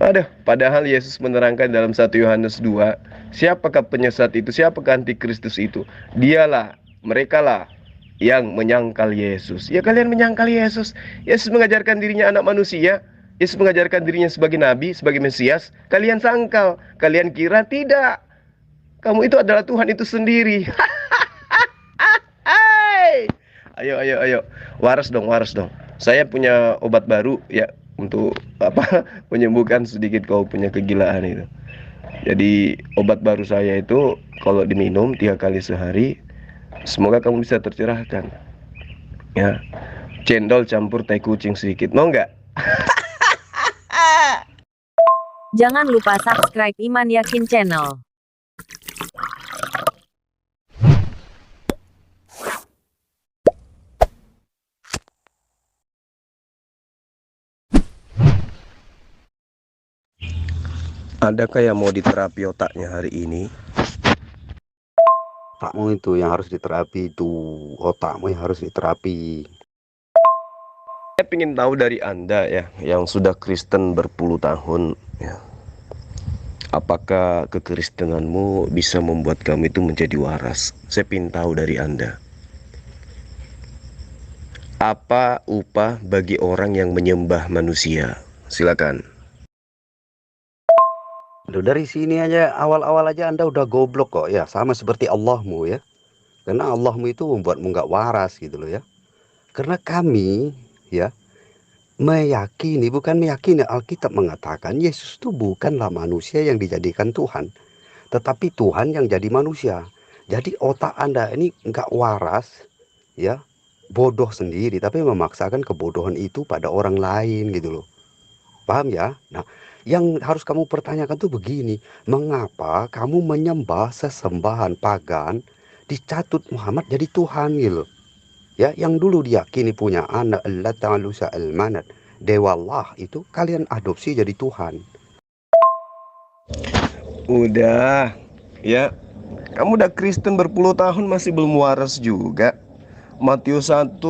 Ada, padahal Yesus menerangkan dalam 1 Yohanes 2, siapakah penyesat itu, siapakah antikristus itu? Dialah, merekalah yang menyangkal Yesus. Ya kalian menyangkal Yesus. Yesus mengajarkan dirinya anak manusia. Yesus mengajarkan dirinya sebagai nabi, sebagai Mesias. Kalian sangkal, kalian kira tidak. Kamu itu adalah Tuhan itu sendiri. Hai. Ayo, ayo, ayo. Waras dong, waras dong. Saya punya obat baru ya untuk apa? Menyembuhkan sedikit kau punya kegilaan itu. Jadi obat baru saya itu kalau diminum 3 kali sehari, semoga kamu bisa tercerahkan. Ya, cendol campur teh kucing sedikit, mau nggak? Jangan lupa subscribe Iman Yakin Channel. Adakah yang mau diterapi otaknya hari ini? Otakmu itu yang harus diterapi, itu otakmu yang harus diterapi. Saya ingin tahu dari Anda ya, yang sudah Kristen berpuluh tahun ya. Apakah kekristenanmu bisa membuat kamu itu menjadi waras? Saya ingin tahu dari Anda. Apa upah bagi orang yang menyembah manusia? Silakan. Dari sini aja, awal-awal aja Anda udah goblok kok ya, sama seperti Allahmu ya. Karena Allahmu itu membuatmu nggak waras gitu loh ya. Karena kami ya meyakini, bukan meyakini, Alkitab mengatakan Yesus itu bukanlah manusia yang dijadikan Tuhan, tetapi Tuhan yang jadi manusia. Jadi otak Anda ini nggak waras ya, bodoh sendiri, tapi memaksakan kebodohan itu pada orang lain gitu loh. Paham ya? Nah, yang harus kamu pertanyakan tuh begini, mengapa kamu menyembah sesembahan pagan dicatut Muhammad jadi Tuhan gitu? Ya, yang dulu diyakini punya anak Allah Ta'ala al-manat, dewa Allah itu kalian adopsi jadi Tuhan. Udah, ya. Kamu udah Kristen berpuluh tahun masih belum waras juga. Matius 1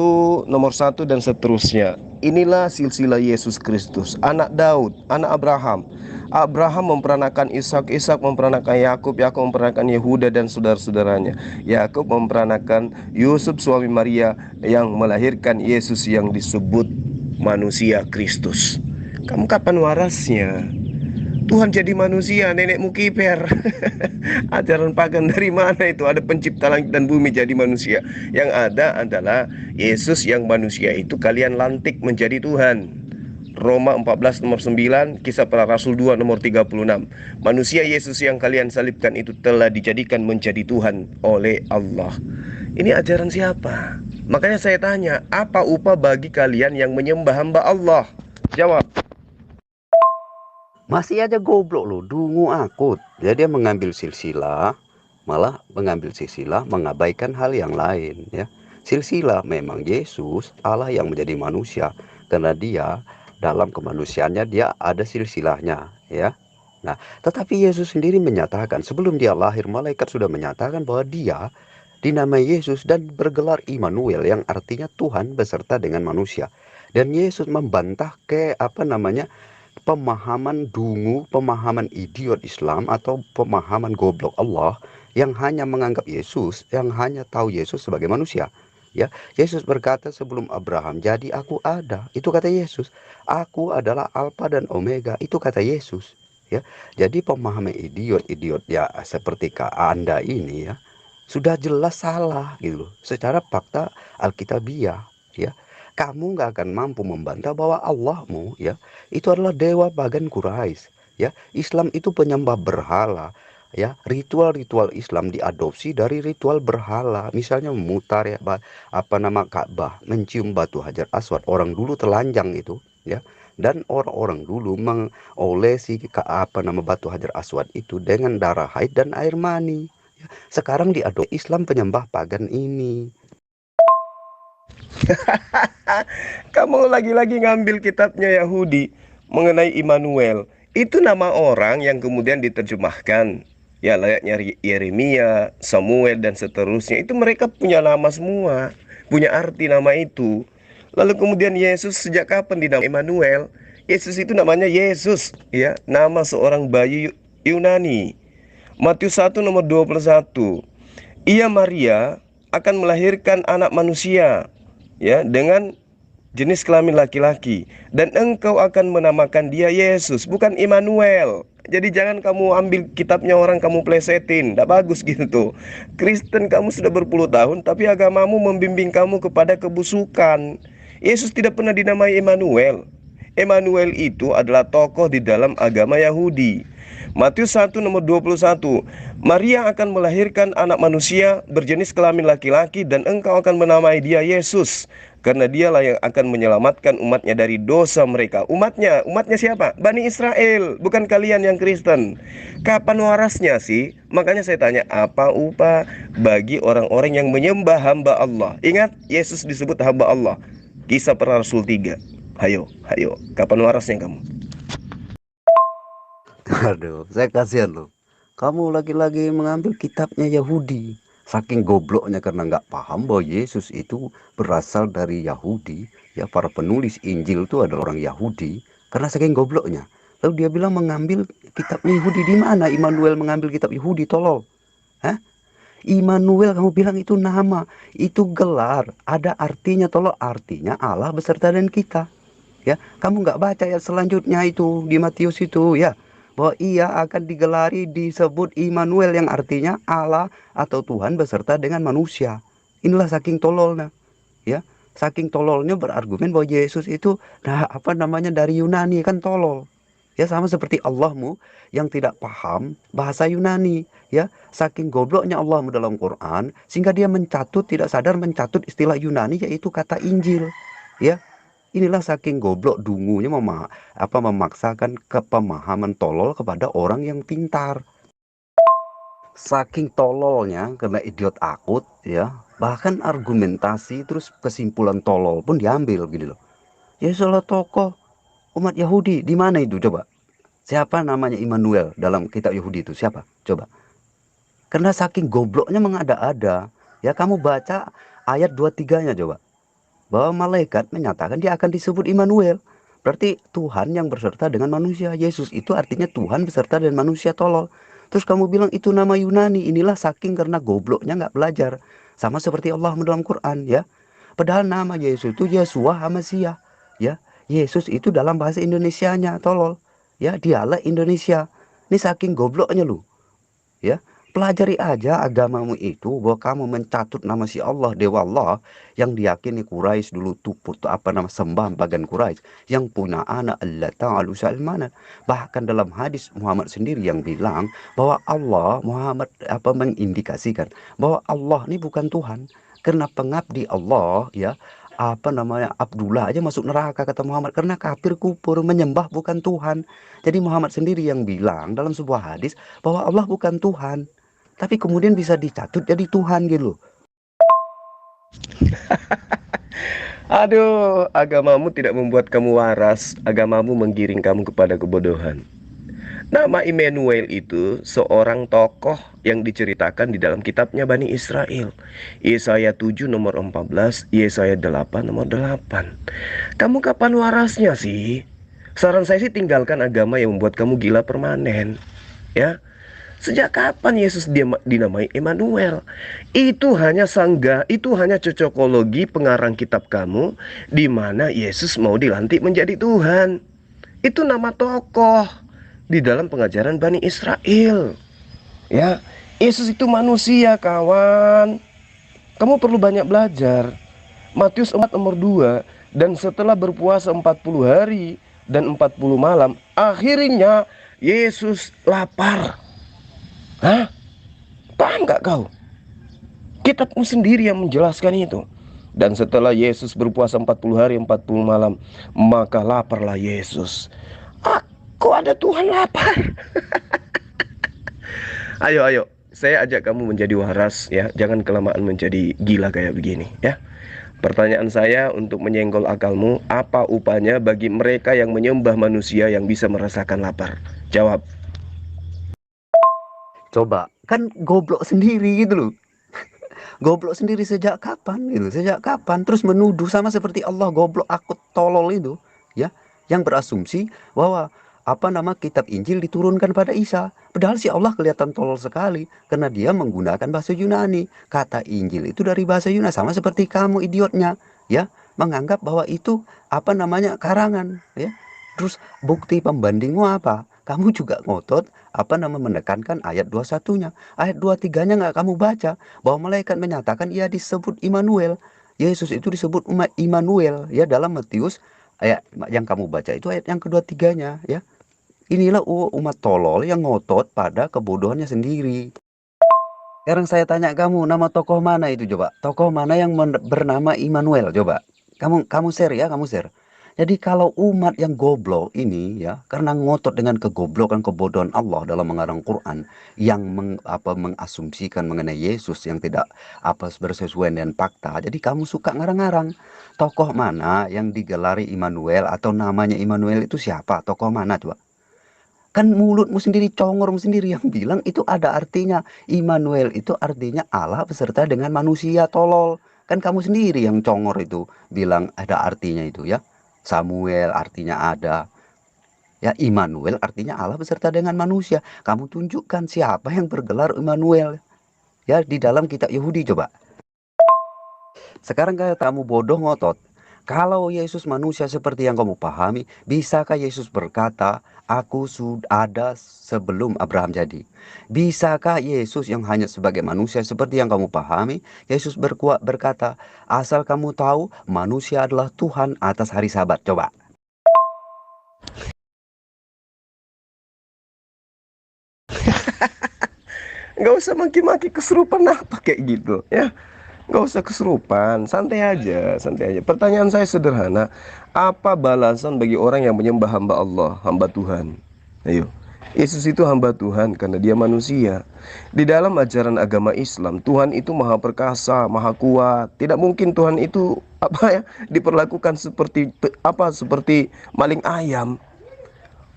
nomor 1 dan seterusnya. Inilah silsilah Yesus Kristus, anak Daud, anak Abraham. Abraham memperanakan Ishak, Ishak memperanakan Yakub, Yakub memperanakan Yehuda dan saudara-saudaranya. Yakub memperanakan Yusuf suami Maria yang melahirkan Yesus yang disebut manusia Kristus. Kamu kapan warasnya? Tuhan jadi manusia, nenekmu kiper. Ajaran pagan dari mana itu? Ada pencipta langit dan bumi jadi manusia. Yang ada adalah Yesus yang manusia itu kalian lantik menjadi Tuhan. Roma 14 nomor 9, Kisah Para Rasul 2 nomor 36. Manusia Yesus yang kalian salibkan itu telah dijadikan menjadi Tuhan oleh Allah. Ini ajaran siapa? Makanya saya tanya, apa upah bagi kalian yang menyembah hamba Allah? Jawab. Masih aja goblok loh, dungu akut. Jadi dia mengambil silsilah, malah mengambil silsilah mengabaikan hal yang lain ya. Silsilah memang Yesus Allah yang menjadi manusia, karena dia dalam kemanusiaannya dia ada silsilahnya ya. Nah, tetapi Yesus sendiri menyatakan sebelum dia lahir, malaikat sudah menyatakan bahwa dia dinamai Yesus dan bergelar Immanuel yang artinya Tuhan beserta dengan manusia. Dan Yesus membantah ke pemahaman dungu, pemahaman idiot Islam atau pemahaman goblok Allah yang hanya menganggap Yesus, yang hanya tahu Yesus sebagai manusia. Ya, Yesus berkata sebelum Abraham jadi aku ada. Itu kata Yesus. Aku adalah Alfa dan Omega. Itu kata Yesus. Ya, jadi pemahaman idiot-idiot ya seperti Anda ini ya sudah jelas salah gitu loh. Secara fakta Alkitabiah ya. Kamu nggak akan mampu membantah bahwa Allahmu ya itu adalah dewa pagan Quraisy ya. Islam itu penyembah berhala ya. Ritual-ritual Islam diadopsi dari ritual berhala, misalnya memutar ya Ka'bah, mencium batu Hajar Aswad. Orang dulu telanjang itu ya, dan orang-orang dulu mengolesi batu Hajar Aswad itu dengan darah haid dan air mani. Sekarang diadopsi Islam penyembah pagan ini. Kamu lagi-lagi ngambil kitabnya Yahudi mengenai Immanuel. Itu nama orang yang kemudian diterjemahkan. Ya layaknya Yeremia, Samuel dan seterusnya. Itu mereka punya nama semua, punya arti nama itu. Lalu kemudian Yesus sejak kapan dinamai Immanuel? Yesus itu namanya Yesus, ya, nama seorang bayi Yunani. Matius 1 nomor 21. Ia Maria akan melahirkan anak manusia, ya, dengan jenis kelamin laki-laki, dan engkau akan menamakan dia Yesus, bukan Immanuel. Jadi jangan kamu ambil kitabnya orang kamu plesetin, tidak bagus gitu tuh. Kristen kamu sudah berpuluh tahun, tapi agamamu membimbing kamu kepada kebusukan. Yesus tidak pernah dinamai Immanuel. Emmanuel itu adalah tokoh di dalam agama Yahudi. Matius 1 nomor 21. Maria akan melahirkan anak manusia berjenis kelamin laki-laki dan engkau akan menamai dia Yesus, karena dialah yang akan menyelamatkan umatnya dari dosa mereka. Umatnya siapa? Bani Israel, bukan kalian yang Kristen. Kapan warasnya sih? Makanya saya tanya, apa upah bagi orang-orang yang menyembah hamba Allah? Ingat, Yesus disebut hamba Allah. Kisah Para Rasul 3. Hayo, kapan warasnya kamu? Aduh, saya kasihan loh. Kamu lagi-lagi mengambil kitabnya Yahudi. Saking gobloknya karena nggak paham bahwa Yesus itu berasal dari Yahudi. Ya, para penulis Injil itu adalah orang Yahudi. Karena saking gobloknya. Lalu dia bilang mengambil kitabnya Yahudi. Di mana Immanuel mengambil kitab Yahudi, tolol? Hah? Immanuel kamu bilang itu nama. Itu gelar. Ada artinya, tolol. Artinya Allah beserta dengan kita. Ya, kamu nggak baca ya selanjutnya itu di Matius itu, ya, bahwa ia akan digelari disebut Immanuel yang artinya Allah atau Tuhan beserta dengan manusia. Inilah saking tololnya, ya. Saking tololnya berargumen bahwa Yesus itu dari Yunani, kan tolol. Ya, sama seperti Allahmu yang tidak paham bahasa Yunani, ya. Saking gobloknya Allahmu dalam Quran sehingga dia tidak sadar mencatut istilah Yunani yaitu kata Injil, ya. Inilah saking goblok dungunya memaksakan kepemahaman tolol kepada orang yang pintar. Saking tololnya karena idiot akut, ya, bahkan argumentasi terus kesimpulan tolol pun diambil gitu loh. Ya, salah tokoh umat Yahudi di mana itu coba? Siapa namanya Immanuel dalam kitab Yahudi itu? Siapa? Coba. Karena saking gobloknya mengada-ada, ya, kamu baca ayat 23-nya coba. Bahwa malaikat menyatakan dia akan disebut Immanuel. Berarti Tuhan yang berserta dengan manusia. Yesus itu artinya Tuhan beserta dengan manusia, tolol. Terus kamu bilang itu nama Yunani. Inilah saking karena gobloknya nggak belajar. Sama seperti Allah dalam Quran, ya. Padahal nama Yesus itu Yesua Hamasia, ya. Yesus itu dalam bahasa Indonesianya, tolol. Ya, dialek Indonesia. Ini saking gobloknya lu, ya. Pelajari aja agamamu itu bahwa kamu mencatut nama si Allah, Dewa Allah, yang diyakini Quraisy dulu tuh sembah bagian Quraisy yang punya anak Allah Ta'ala Salmana. Bahkan dalam hadis Muhammad sendiri yang bilang bahwa Muhammad mengindikasikan bahwa Allah ini bukan Tuhan. Karena pengabdi Allah, ya, Abdullah aja masuk neraka kata Muhammad karena kafir kufur menyembah bukan Tuhan. Jadi Muhammad sendiri yang bilang dalam sebuah hadis bahwa Allah bukan Tuhan, tapi kemudian bisa dicatut jadi Tuhan gitu loh. Aduh, agamamu tidak membuat kamu waras. Agamamu menggiring kamu kepada kebodohan. Nama Immanuel itu seorang tokoh yang diceritakan di dalam kitabnya Bani Israel. Yesaya 7 nomor 14, Yesaya 8 nomor 8. Kamu kapan warasnya sih? Saran saya sih tinggalkan agama yang membuat kamu gila permanen, ya. Sejak kapan Yesus dinamai Immanuel? Itu hanya cocokologi pengarang kitab kamu di mana Yesus mau dilantik menjadi Tuhan. Itu nama tokoh di dalam pengajaran Bani Israel. Ya, Yesus itu manusia, kawan. Kamu perlu banyak belajar. Matius 4 nomor 2, dan setelah berpuasa 40 hari dan 40 malam, akhirnya Yesus lapar. Hah? Paham gak kau? Kitabmu sendiri yang menjelaskan itu. Dan setelah Yesus berpuasa 40 hari 40 malam, maka laparlah Yesus. Kok ada Tuhan lapar? Ayo, saya ajak kamu menjadi waras, ya. Jangan kelamaan menjadi gila kayak begini, ya. Pertanyaan saya untuk menyenggol akalmu, apa upahnya bagi mereka yang menyembah manusia yang bisa merasakan lapar? Jawab. Coba, kan goblok sendiri gitu loh. Goblok sendiri sejak kapan gitu? Sejak kapan? Terus menuduh sama seperti Allah goblok akut tolol itu, ya. yang berasumsi bahwa kitab Injil diturunkan pada Isa. Padahal si Allah kelihatan tolol sekali karena dia menggunakan bahasa Yunani. Kata Injil itu dari bahasa Yunani, sama seperti kamu idiotnya, ya, menganggap bahwa itu karangan, ya. Terus bukti pembandingmu apa? Kamu juga ngotot menekankan ayat 21-nya. Ayat 23-nya nggak kamu baca, bahwa malaikat menyatakan ia disebut Immanuel. Yesus itu disebut Immanuel, ya, dalam Matius ayat yang kamu baca itu ayat yang kedua tiganya, ya. Inilah umat tolol yang ngotot pada kebodohannya sendiri. Sekarang saya tanya kamu, nama tokoh mana itu coba? Tokoh mana yang bernama Immanuel coba? Kamu share ya, kamu share. Jadi kalau umat yang goblok ini, ya, karena ngotot dengan kegoblokan kebodohan Allah dalam mengarang Quran yang mengasumsikan mengenai Yesus yang tidak bersesuaian dengan fakta. Jadi kamu suka ngarang-ngarang. Tokoh mana yang digelari Immanuel atau namanya Immanuel itu siapa? Tokoh mana coba? Kan mulutmu sendiri, congormu sendiri yang bilang itu ada artinya. Immanuel itu artinya Allah beserta dengan manusia, tolol. Kan kamu sendiri yang congor itu bilang ada artinya itu, ya. Samuel artinya ada. Ya, Immanuel artinya Allah beserta dengan manusia. Kamu tunjukkan siapa yang bergelar Immanuel, ya, di dalam kitab Yahudi coba. Sekarang kamu bodoh ngotot. Kalau Yesus manusia seperti yang kamu pahami, bisakah Yesus berkata, aku sudah ada sebelum Abraham jadi? Bisakah Yesus yang hanya sebagai manusia seperti yang kamu pahami, Yesus berkata, asal kamu tahu manusia adalah Tuhan atas hari Sabat? Coba. Nggak usah maki-maki, kesurupan apa kayak gitu, ya. Nggak usah kesurupan, santai aja, santai aja. Pertanyaan saya sederhana, apa balasan bagi orang yang menyembah hamba Allah, hamba Tuhan? Ayo, Yesus itu hamba Tuhan karena dia manusia. Di dalam ajaran agama Islam, Tuhan itu maha perkasa, maha kuat. Tidak mungkin Tuhan itu diperlakukan seperti maling ayam.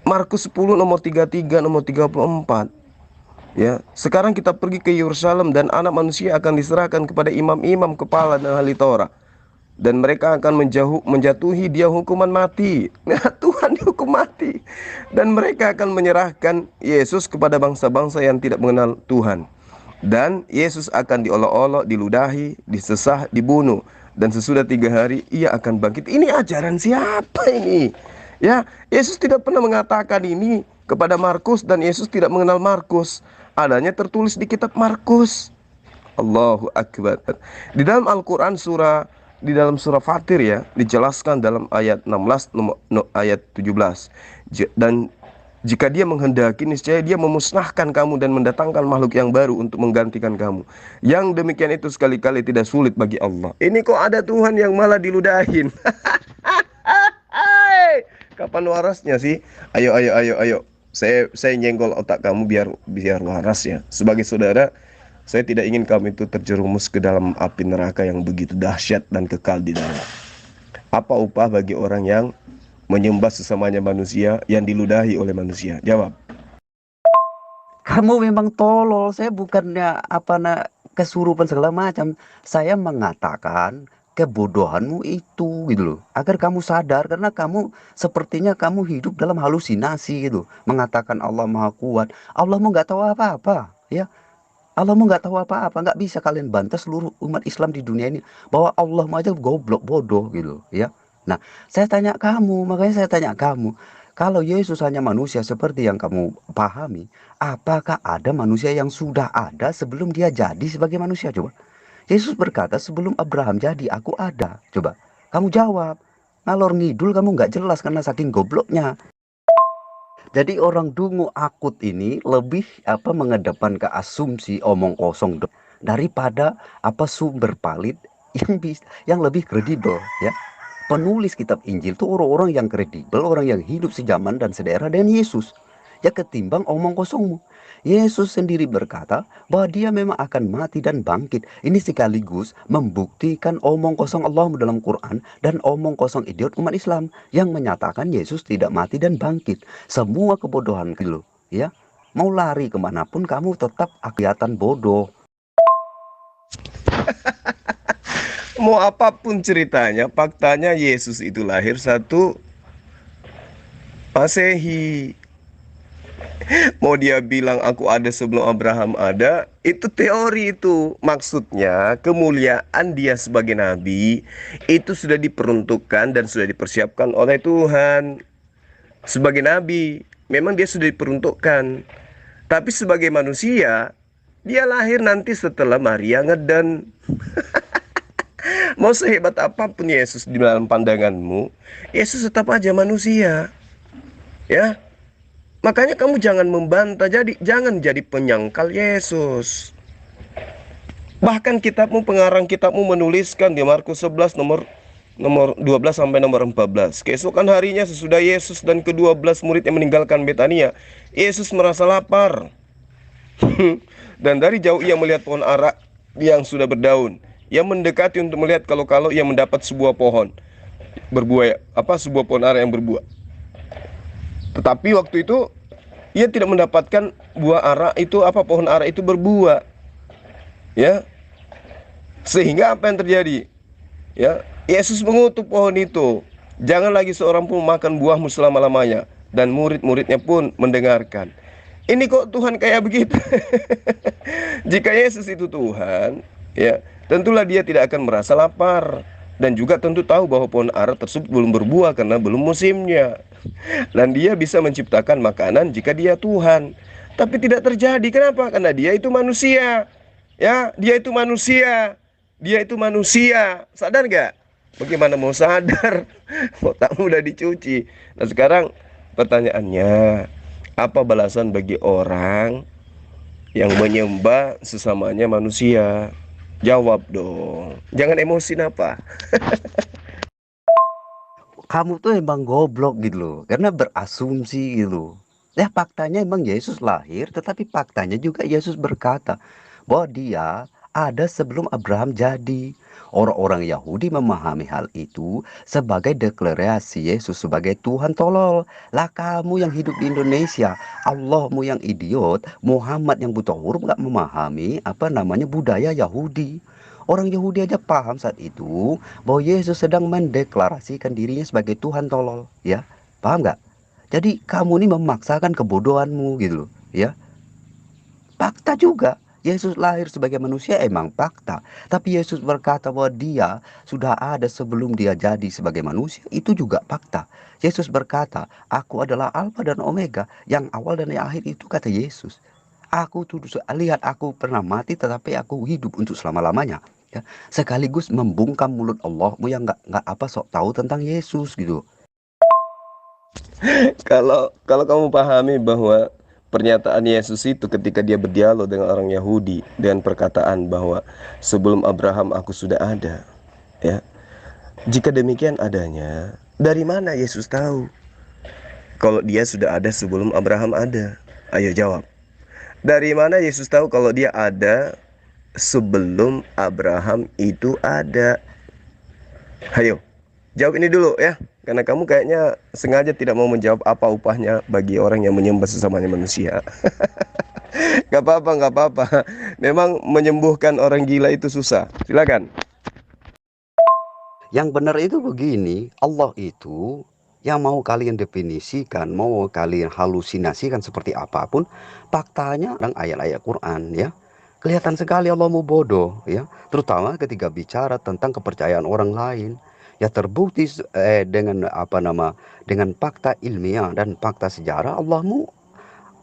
Markus 10 nomor 33 nomor 34. Ya, sekarang kita pergi ke Yerusalem dan anak manusia akan diserahkan kepada imam-imam kepala dan ahli Taurat, dan mereka akan menjatuhi dia hukuman mati. Nah, Tuhan dihukum mati, dan mereka akan menyerahkan Yesus kepada bangsa-bangsa yang tidak mengenal Tuhan, dan Yesus akan diolok-olok, diludahi, disesah, dibunuh, dan sesudah 3 hari ia akan bangkit. Ini ajaran siapa ini? Ya, Yesus tidak pernah mengatakan ini kepada Markus, dan Yesus tidak mengenal Markus. Adanya tertulis di kitab Markus. Allahu Akbar. Di dalam Al-Quran di dalam surah Fatir, ya, dijelaskan dalam ayat 16 ayat 17. Dan jika dia menghendaki, niscaya dia memusnahkan kamu dan mendatangkan makhluk yang baru untuk menggantikan kamu. Yang demikian itu sekali-kali tidak sulit bagi Allah. Ini kok ada Tuhan yang malah diludahin. Kapan warasnya sih? Ayo, ayo, ayo, ayo. Saya nyenggol otak kamu biar waras, ya. Sebagai saudara, saya tidak ingin kamu itu terjerumus ke dalam api neraka yang begitu dahsyat dan kekal di dalam. Apa upah bagi orang yang menyembah sesamanya manusia yang diludahi oleh manusia? Jawab. Kamu memang tolol. Saya bukannya kesurupan segala macam. Saya mengatakan kebodohanmu itu, gitu loh, agar kamu sadar, karena kamu sepertinya kamu hidup dalam halusinasi gitu, mengatakan Allah maha kuat. Allahmu nggak tahu apa-apa, ya. Allahmu nggak tahu apa-apa. Nggak bisa kalian bantah seluruh umat Islam di dunia ini bahwa Allahmu aja goblok, bodoh gitu, ya. Nah, makanya saya tanya kamu, kalau Yesus hanya manusia seperti yang kamu pahami, apakah ada manusia yang sudah ada sebelum dia jadi sebagai manusia? Coba. Yesus berkata, sebelum Abraham jadi, aku ada. Coba, kamu jawab. Ngalor ngidul kamu nggak jelas karena saking gobloknya. Jadi orang dungu akut ini lebih mengedepan ke asumsi omong kosong daripada sumber valid yang lebih kredibel, ya. Penulis kitab Injil itu orang-orang yang kredibel, orang yang hidup sejaman dan sedaerah dengan Yesus, ya, ketimbang omong kosongmu. Yesus sendiri berkata bahwa dia memang akan mati dan bangkit. Ini sekaligus membuktikan omong kosong Allah dalam Quran dan omong kosong idiot umat Islam yang menyatakan Yesus tidak mati dan bangkit. Semua kebodohan gitu, ya. Mau lari kemanapun kamu tetap kelihatan bodoh. Mau apapun ceritanya, faktanya Yesus itu lahir satu Masehi. Mau dia bilang aku ada sebelum Abraham ada, itu teori itu. Maksudnya kemuliaan dia sebagai nabi itu sudah diperuntukkan dan sudah dipersiapkan oleh Tuhan. Sebagai nabi, memang dia sudah diperuntukkan. Tapi sebagai manusia, dia lahir nanti setelah Maria ngeden. Mau sehebat apapun Yesus di dalam pandanganmu, Yesus tetap aja manusia. Ya, makanya kamu jangan membantah, jangan jadi penyangkal Yesus. Bahkan kitabmu, pengarang kitabmu menuliskan di Markus 11 nomor nomor 12 sampai nomor 14. Keesokan harinya sesudah Yesus dan ke-12 murid yang meninggalkan Betania, Yesus merasa lapar. Dan dari jauh ia melihat pohon ara yang sudah berdaun. Ia mendekati untuk melihat kalau ia mendapat sebuah pohon berbuah, sebuah pohon ara yang berbuah. Tetapi waktu itu ia tidak mendapatkan buah ara itu, pohon ara itu berbuah. Ya. Sehingga apa yang terjadi? Ya, Yesus mengutuk pohon itu. Jangan lagi seorang pun makan buahmu selama-lamanya. Dan murid-muridnya pun mendengarkan. Ini kok Tuhan kayak begitu? Jika Yesus itu Tuhan, ya, tentulah dia tidak akan merasa lapar. Dan juga tentu tahu bahwa pohon ara tersebut belum berbuah karena belum musimnya. Dan dia bisa menciptakan makanan jika dia Tuhan. Tapi tidak terjadi. Kenapa? Karena dia itu manusia. Ya, dia itu manusia. Dia itu manusia. Sadar gak? Bagaimana mau sadar? Otakmu udah dicuci. Nah sekarang pertanyaannya, apa balasan bagi orang yang menyembah sesamanya manusia? Jawab dong. Jangan emosi apa. Kamu tuh emang goblok gitu loh, karena berasumsi gitu. Ya faktanya emang Yesus lahir, tetapi faktanya juga Yesus berkata bahwa dia ada sebelum Abraham jadi. Orang-orang Yahudi memahami hal itu sebagai deklarasi Yesus sebagai Tuhan tolol. Lah kamu yang hidup di Indonesia, Allahmu yang idiot, Muhammad yang buta huruf gak memahami budaya Yahudi. Orang Yahudi aja paham saat itu bahwa Yesus sedang mendeklarasikan dirinya sebagai Tuhan tolol, ya. Paham nggak? Jadi kamu ini memaksakan kebodohanmu gitu loh, ya. Fakta juga. Yesus lahir sebagai manusia emang fakta. Tapi Yesus berkata bahwa dia sudah ada sebelum dia jadi sebagai manusia, itu juga fakta. Yesus berkata, aku adalah Alfa dan Omega, yang awal dan yang akhir, itu kata Yesus. Aku tuh lihat, aku pernah mati tetapi aku hidup untuk selama-lamanya. Ya, sekaligus membungkam mulut Allahmu yang nggak sok tahu tentang Yesus gitu. Kalau kamu pahami bahwa pernyataan Yesus itu ketika dia berdialog dengan orang Yahudi dengan perkataan bahwa sebelum Abraham aku sudah ada, ya. Jika demikian adanya, dari mana Yesus tahu kalau dia sudah ada sebelum Abraham ada? Ayo jawab. Dari mana Yesus tahu kalau dia ada sebelum Abraham itu ada? Ayo, jawab ini dulu ya. Karena kamu kayaknya sengaja tidak mau menjawab apa upahnya bagi orang yang menyembah sesamanya manusia. Gak apa-apa, gak apa-apa. Memang menyembuhkan orang gila itu susah. Silakan. Yang benar itu begini, Allah itu yang mau kalian definisikan, mau kalian halusinasikan seperti apapun, faktanya dalam ayat-ayat Quran, ya. Kelihatan sekali Allah mau bodoh, ya. Terutama ketika bicara tentang kepercayaan orang lain. Ya terbukti dengan fakta ilmiah dan fakta sejarah, Allah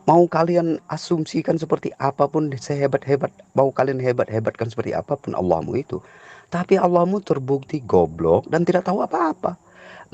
mau kalian asumsikan seperti apapun, sehebat-hebat, mau kalian hebat-hebatkan seperti apapun Allahmu itu. Tapi Allahmu terbukti goblok dan tidak tahu apa-apa.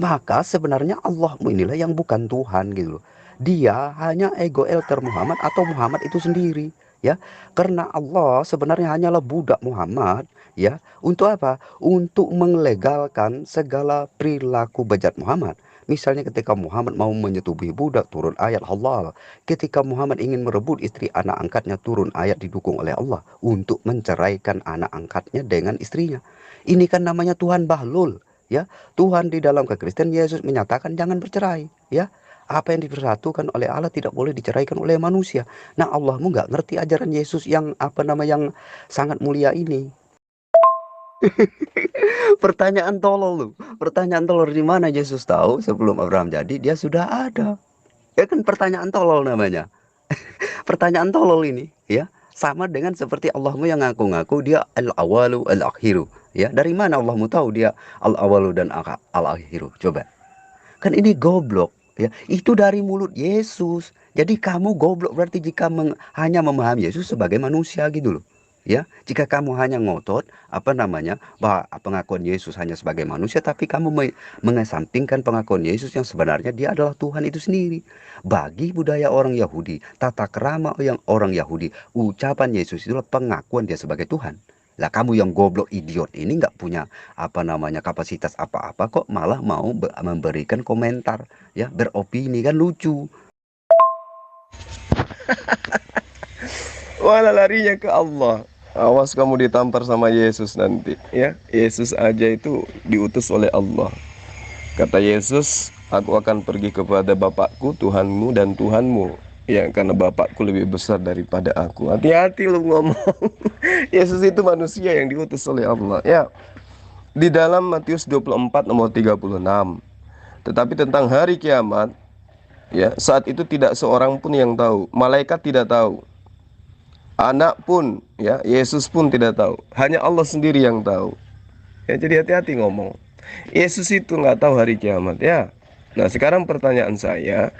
Maka sebenarnya Allahmu inilah yang bukan Tuhan gitu loh. Dia hanya ego elter Muhammad atau Muhammad itu sendiri. Ya, karena Allah sebenarnya hanyalah budak Muhammad, ya. Untuk apa? Untuk melegalkan segala perilaku bejat Muhammad. Misalnya ketika Muhammad mau menyetubuhi budak, turun ayat halal. Ketika Muhammad ingin merebut istri anak angkatnya, turun ayat didukung oleh Allah untuk menceraikan anak angkatnya dengan istrinya. Ini kan namanya Tuhan Bahlul, ya. Tuhan di dalam kekristenan Yesus menyatakan jangan bercerai, ya. Apa yang dipersatukan oleh Allah tidak boleh diceraikan oleh manusia. Nah, Allahmu nggak ngerti ajaran Yesus yang yang sangat mulia ini. Pertanyaan tolol lu. Pertanyaan tolol, di mana Yesus tahu sebelum Abraham jadi dia sudah ada. Ya kan pertanyaan tolol namanya. Pertanyaan tolol ini ya sama dengan seperti Allahmu yang ngaku-ngaku dia al-awalu al-akhiru. Ya, dari mana Allahmu tahu dia al-awalu dan al-akhiru? Coba. Kan ini goblok ya. Itu dari mulut Yesus. Jadi kamu goblok berarti jika hanya memahami Yesus sebagai manusia gitu loh. Ya, jika kamu hanya ngotot apa namanya bahwa pengakuan Yesus hanya sebagai manusia, tapi kamu mengesampingkan pengakuan Yesus yang sebenarnya dia adalah Tuhan itu sendiri. Bagi budaya orang Yahudi, tata kerama yang orang Yahudi, ucapan Yesus itulah pengakuan dia sebagai Tuhan. Lah kamu yang goblok idiot ini nggak punya apa namanya kapasitas apa-apa kok malah mau memberikan komentar ya, beropini, kan lucu. Walah, larinya ke Allah. Awas kamu ditampar sama Yesus nanti ya. Yesus aja itu diutus oleh Allah. Kata Yesus, aku akan pergi kepada Bapakku, Tuhanmu dan Tuhanmu. Ya, karena Bapakku lebih besar daripada aku. Hati-hati lu ngomong. Yesus itu manusia yang diutus oleh Allah. Ya, di dalam Matius 24 nomor 36. Tetapi tentang hari kiamat, ya, saat itu tidak seorang pun yang tahu. Malaikat tidak tahu. Anak pun, ya, Yesus pun tidak tahu. Hanya Allah sendiri yang tahu. Ya, jadi hati-hati ngomong. Yesus itu nggak tahu hari kiamat, ya. Nah, sekarang pertanyaan saya,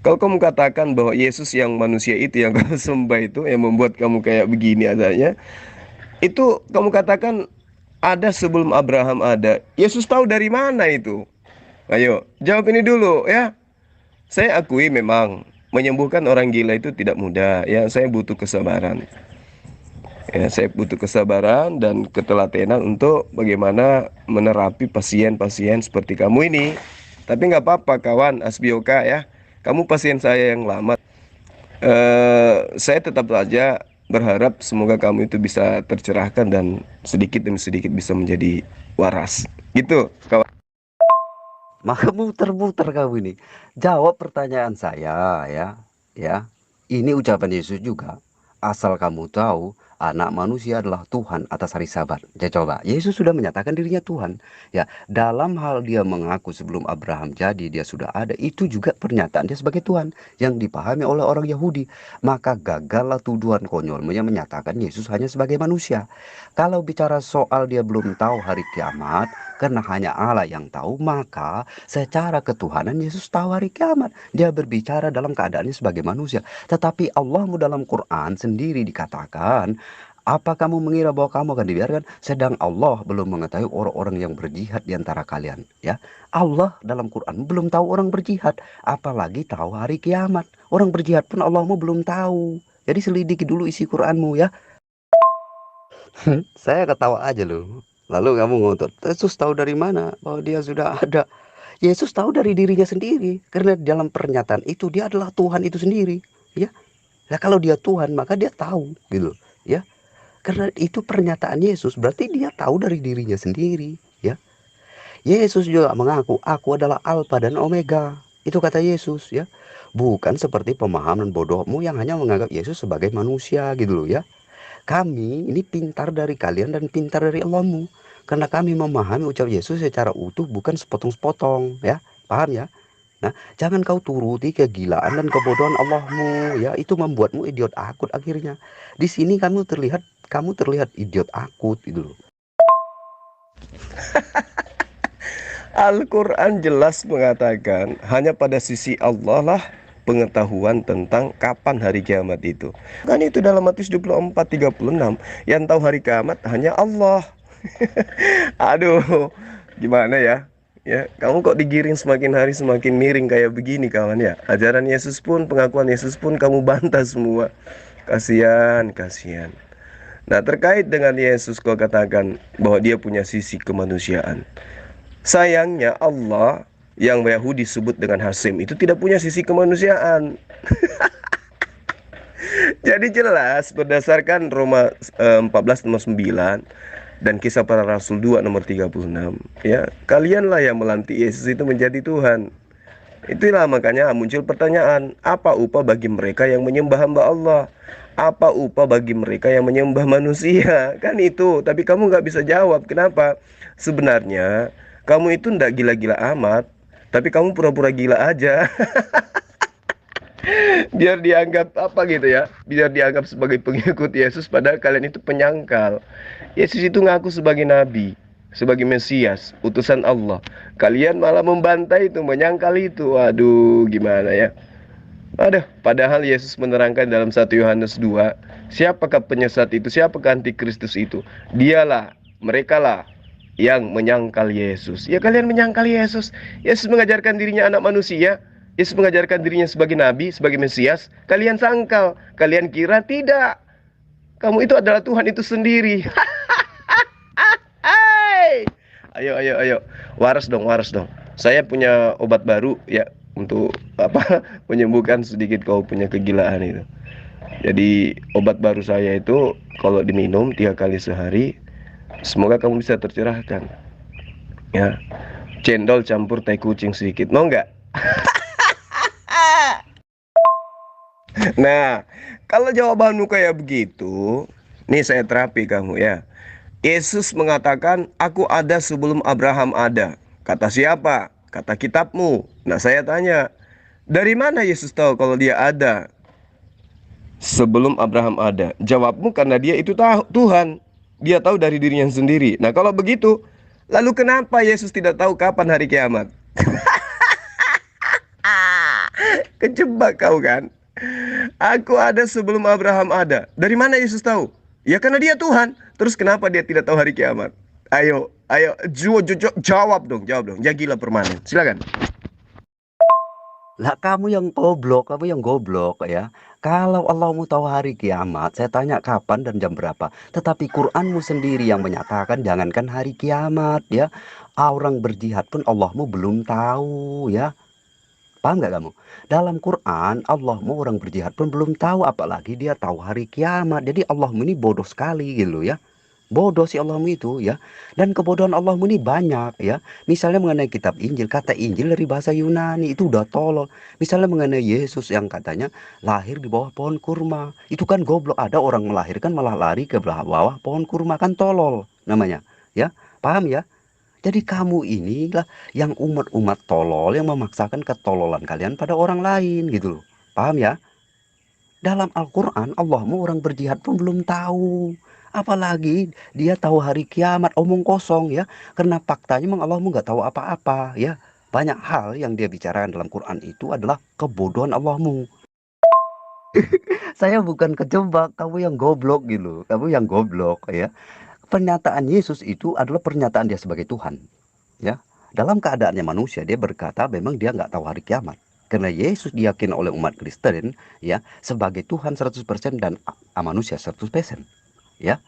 kalau kamu katakan bahwa Yesus yang manusia itu yang kamu sembah itu yang membuat kamu kayak begini adanya, itu kamu katakan ada sebelum Abraham ada. Yesus tahu dari mana itu? Ayo, jawab ini dulu ya. Saya akui memang menyembuhkan orang gila itu tidak mudah. Ya, saya butuh kesabaran. Ya, saya butuh kesabaran dan ketelatenan untuk bagaimana menerapi pasien-pasien seperti kamu ini. Tapi nggak apa-apa kawan Asbioka ya. Kamu pasien saya yang lama. Saya tetap saja berharap semoga kamu itu bisa tercerahkan dan sedikit demi sedikit bisa menjadi waras. Gitu kawan. Maka muter-muter kamu ini. Jawab pertanyaan saya ya. Ya. Ini ucapan Yesus juga. Asal kamu tahu, anak manusia adalah Tuhan atas hari Sabat. Ya coba, Yesus sudah menyatakan dirinya Tuhan. Ya, dalam hal dia mengaku sebelum Abraham jadi dia sudah ada, itu juga pernyataan dia sebagai Tuhan yang dipahami oleh orang Yahudi. Maka gagallah tuduhan konyolmu yang menyatakan Yesus hanya sebagai manusia. Kalau bicara soal dia belum tahu hari kiamat, karena hanya Allah yang tahu, maka secara ketuhanan Yesus tahu hari kiamat. Dia berbicara dalam keadaannya sebagai manusia. Tetapi Allahmu dalam Quran sendiri dikatakan, apa kamu mengira bahwa kamu akan dibiarkan? Sedang Allah belum mengetahui orang-orang yang berjihad di antara kalian. Ya, Allah dalam Quran belum tahu orang berjihad, apalagi tahu hari kiamat. Orang berjihad pun Allahmu belum tahu. Jadi selidiki dulu isi Quranmu ya. Saya ketawa aja loh. Lalu kamu ngotot, Yesus tahu dari mana bahwa dia sudah ada? Yesus tahu dari dirinya sendiri. Karena dalam pernyataan itu dia adalah Tuhan itu sendiri. Ya, nah kalau dia Tuhan maka dia tahu gitu. Ya, karena itu pernyataan Yesus berarti dia tahu dari dirinya sendiri. Ya, Yesus juga mengaku, aku adalah Alfa dan Omega. Itu kata Yesus ya. Bukan seperti pemahaman bodohmu yang hanya menganggap Yesus sebagai manusia gitu loh ya. Kami ini pintar dari kalian dan pintar dari Allahmu. Karena kami memahami ucapan Yesus secara utuh, bukan sepotong-sepotong ya. Paham ya? Nah, jangan kau turuti kegilaan dan kebodohan Allahmu ya. Itu membuatmu idiot akut akhirnya. Di sini kamu terlihat idiot akut gitu loh. Al-Quran jelas mengatakan hanya pada sisi Allah lah pengetahuan tentang kapan hari kiamat itu. Kan itu dalam Matius 24:36. Yang tahu hari kiamat hanya Allah. Aduh, gimana ya? Ya, kamu kok digiring semakin hari semakin miring kayak begini kawan ya. Ajaran Yesus pun, pengakuan Yesus pun kamu bantah semua. Kasihan, kasihan. Nah, terkait dengan Yesus kau katakan bahwa dia punya sisi kemanusiaan. Sayangnya Allah yang Yahudi sebut dengan Hasim itu tidak punya sisi kemanusiaan. Jadi jelas berdasarkan Roma 14 nomor 9 dan Kisah Para Rasul 2 nomor 36, ya, kalianlah yang melantik Yesus itu menjadi Tuhan. Itulah makanya muncul pertanyaan, apa upah bagi mereka yang menyembah hamba Allah? Apa upah bagi mereka yang menyembah manusia? Kan itu, tapi kamu nggak bisa jawab. Kenapa? Sebenarnya kamu itu ndak gila-gila amat, tapi kamu pura-pura gila aja. Biar dianggap apa gitu ya, biar dianggap sebagai pengikut Yesus, padahal kalian itu penyangkal. Yesus itu ngaku sebagai nabi, sebagai Mesias, utusan Allah. Kalian malah membantai itu, menyangkal itu. Waduh, gimana ya. Aduh, padahal Yesus menerangkan dalam 1 Yohanes 2, siapakah penyesat itu, siapakah antikristus itu? Dialah, merekalah yang menyangkal Yesus. Ya kalian menyangkal Yesus. Yesus mengajarkan dirinya anak manusia. Yesus mengajarkan dirinya sebagai nabi, sebagai Mesias. Kalian sangkal, kalian kira tidak. Kamu itu adalah Tuhan itu sendiri. Hai. Ayo, ayo, ayo. Waras dong, waras dong. Saya punya obat baru ya untuk apa? Menyembuhkan sedikit kau punya kegilaan itu. Jadi obat baru saya itu kalau diminum 3 kali sehari, semoga kamu bisa tercerahkan. Ya, cendol campur teh kucing sedikit, mau nggak? Nah, kalau jawabanmu kayak begitu, nih saya terapi kamu ya. Yesus mengatakan, aku ada sebelum Abraham ada. Kata siapa? Kata kitabmu. Nah, saya tanya, dari mana Yesus tahu kalau dia ada sebelum Abraham ada? Jawabmu karena dia itu tahu Tuhan. Dia tahu dari dirinya sendiri. Nah, kalau begitu, lalu kenapa Yesus tidak tahu kapan hari kiamat? Kejebak kau kan? Aku ada sebelum Abraham ada. Dari mana Yesus tahu? Ya karena dia Tuhan. Terus kenapa dia tidak tahu hari kiamat? Ayo, ayo, jawab dong, jawab dong. Jagilah permanen. Silakan. Lah kamu yang goblok ya. Kalau Allahmu tahu hari kiamat, saya tanya kapan dan jam berapa. Tetapi Quranmu sendiri yang menyatakan jangankan hari kiamat ya. Orang berjihad pun Allahmu belum tahu ya. Paham nggak kamu? Dalam Quran, Allahmu orang berjihad pun belum tahu, apalagi dia tahu hari kiamat. Jadi Allahmu ini bodoh sekali gitu ya. Bodoh si Allahmu itu ya. Dan kebodohan Allahmu ini banyak ya. Misalnya mengenai kitab Injil, kata Injil dari bahasa Yunani itu udah tolol. Misalnya mengenai Yesus yang katanya lahir di bawah pohon kurma. Itu kan goblok, ada orang melahirkan malah lari ke bawah pohon kurma, kan tolol namanya. Ya, paham ya? Jadi kamu inilah yang umat-umat tolol yang memaksakan ketololan kalian pada orang lain gitu loh. Paham ya? Dalam Al-Quran, Allahmu orang berjihad pun belum tahu. Apalagi dia tahu hari kiamat, omong kosong ya. Karena faktanya memang Allahmu nggak tahu apa-apa ya. Banyak hal yang dia bicarakan dalam Quran itu adalah kebodohan Allahmu. Saya bukan kejebak, kamu yang goblok gitu. Kamu yang goblok ya. Pernyataan Yesus itu adalah pernyataan dia sebagai Tuhan. Ya, dalam keadaannya manusia dia berkata memang dia nggak tahu hari kiamat. Karena Yesus diyakini oleh umat Kristen ya sebagai Tuhan 100% dan manusia 100%. Ya.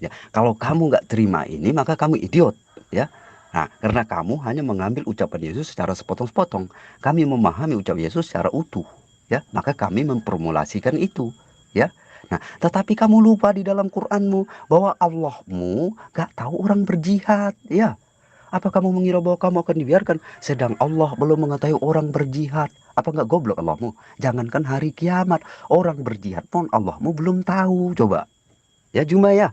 Ya, kalau kamu nggak terima ini maka kamu idiot, ya. Nah, karena kamu hanya mengambil ucapan Yesus secara sepotong-sepotong. Kami memahami ucapan Yesus secara utuh, ya. Maka kami memformulasikan itu, ya. Nah, tetapi kamu lupa di dalam Qur'anmu bahwa Allahmu gak tahu orang berjihad, ya. Apa kamu mengira bahwa kamu akan dibiarkan sedang Allah belum mengetahui orang berjihad? Apa nggak goblok Allahmu? Jangankan hari kiamat, orang berjihad pun Allahmu belum tahu. Coba. Ya Juma ya.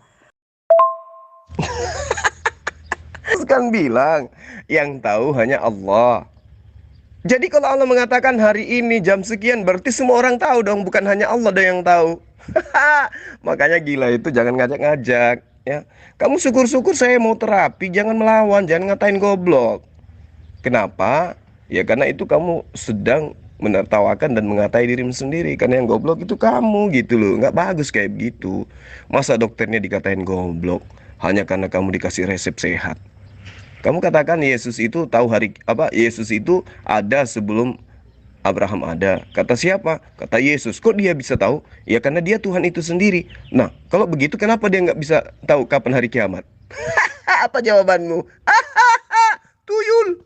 Terus kan bilang, yang tahu hanya Allah. Jadi kalau Allah mengatakan hari ini jam sekian, berarti semua orang tahu dong, bukan hanya Allah dong yang tahu. Makanya gila itu jangan ngajak-ngajak ya. Kamu syukur-syukur saya mau terapi, jangan melawan, jangan ngatain goblok. Kenapa? Ya karena itu kamu sedang menertawakan dan mengatai dirimu sendiri. Karena yang goblok itu kamu gitu loh. Nggak bagus kayak begitu. Masa dokternya dikatain goblok hanya karena kamu dikasih resep sehat? Kamu katakan Yesus itu tahu hari apa? Yesus itu ada sebelum Abraham ada. Kata siapa? Kata Yesus. Kok dia bisa tahu? Ya karena dia Tuhan itu sendiri. Nah, kalau begitu kenapa dia nggak bisa tahu kapan hari kiamat? Apa jawabanmu? Tuyul.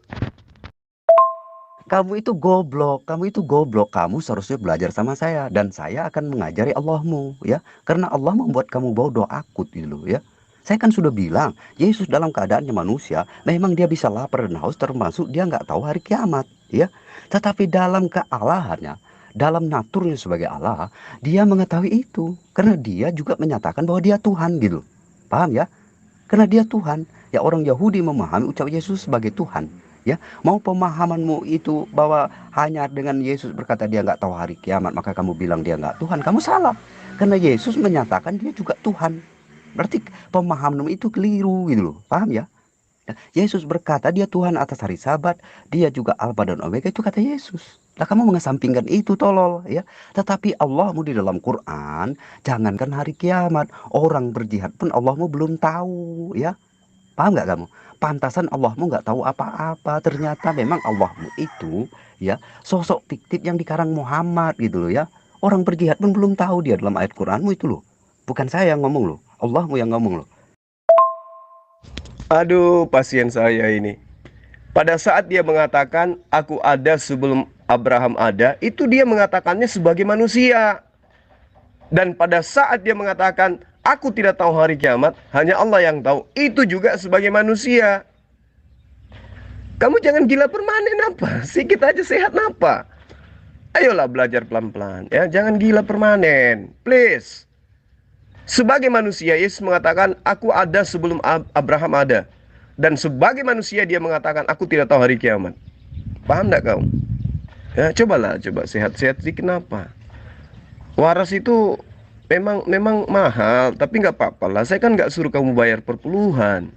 Kamu itu goblok, kamu itu goblok. Kamu seharusnya belajar sama saya dan saya akan mengajari Allahmu, ya. Karena Allah membuat kamu bodoh akut gitu ya. Saya kan sudah bilang, Yesus dalam keadaannya manusia, memang dia bisa lapar dan haus termasuk dia nggak tahu hari kiamat, ya. Tetapi dalam kealahannya, dalam naturnya sebagai Allah, dia mengetahui itu karena dia juga menyatakan bahwa dia Tuhan gitu. Paham ya? Karena dia Tuhan. Ya, orang Yahudi memahami ucap Yesus sebagai Tuhan. Ya, mau pemahamanmu itu bahwa hanya dengan Yesus berkata dia nggak tahu hari kiamat maka kamu bilang dia nggak Tuhan, kamu salah. Karena Yesus menyatakan dia juga Tuhan. Berarti pemahamanmu itu keliru gitu loh. Paham ya? Nah, Yesus berkata dia Tuhan atas hari Sabat, dia juga Alfa dan Omega, itu kata Yesus. Lah kamu mengesampingkan itu tolol ya. Tetapi Allahmu di dalam Quran, jangankan hari kiamat, orang berjihad pun Allahmu belum tahu ya. Paham nggak kamu? Pantasan Allahmu nggak tahu apa-apa. Ternyata memang Allahmu itu ya sosok fiktif yang dikarang Muhammad gitu loh ya. Orang berjihad pun belum tahu dia dalam ayat Quranmu itu loh. Bukan saya yang ngomong loh, Allahmu yang ngomong loh. Aduh, pasien saya ini. Pada saat dia mengatakan aku ada sebelum Abraham ada, itu dia mengatakannya sebagai manusia. Dan pada saat dia mengatakan aku tidak tahu hari kiamat, hanya Allah yang tahu, itu juga sebagai manusia. Kamu jangan gila permanen apa? Sikit aja sehat apa? Ayolah belajar pelan-pelan ya, jangan gila permanen, please. Sebagai manusia, Yesus mengatakan, aku ada sebelum Abraham ada. Dan sebagai manusia, dia mengatakan, aku tidak tahu hari kiamat. Paham tidak kau? Ya, coba sehat-sehat sedikit kenapa? Waras itu memang mahal, tapi nggak apa-apa lah. Saya kan nggak suruh kamu bayar per puluhan.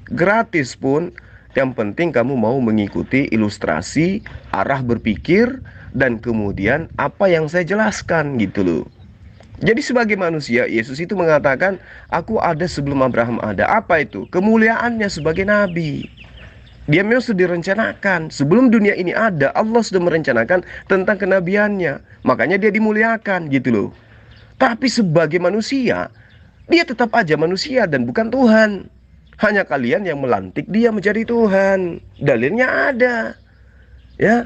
Gratis pun, yang penting kamu mau mengikuti ilustrasi, arah berpikir, dan kemudian apa yang saya jelaskan gitu loh. Jadi sebagai manusia, Yesus itu mengatakan, aku ada sebelum Abraham ada. Apa itu? Kemuliaannya sebagai nabi. Dia memang sudah direncanakan. Sebelum dunia ini ada, Allah sudah merencanakan tentang kenabiannya. Makanya dia dimuliakan gitu loh. Tapi sebagai manusia, dia tetap aja manusia dan bukan Tuhan. Hanya kalian yang melantik dia menjadi Tuhan. Dalilnya ada. Ya.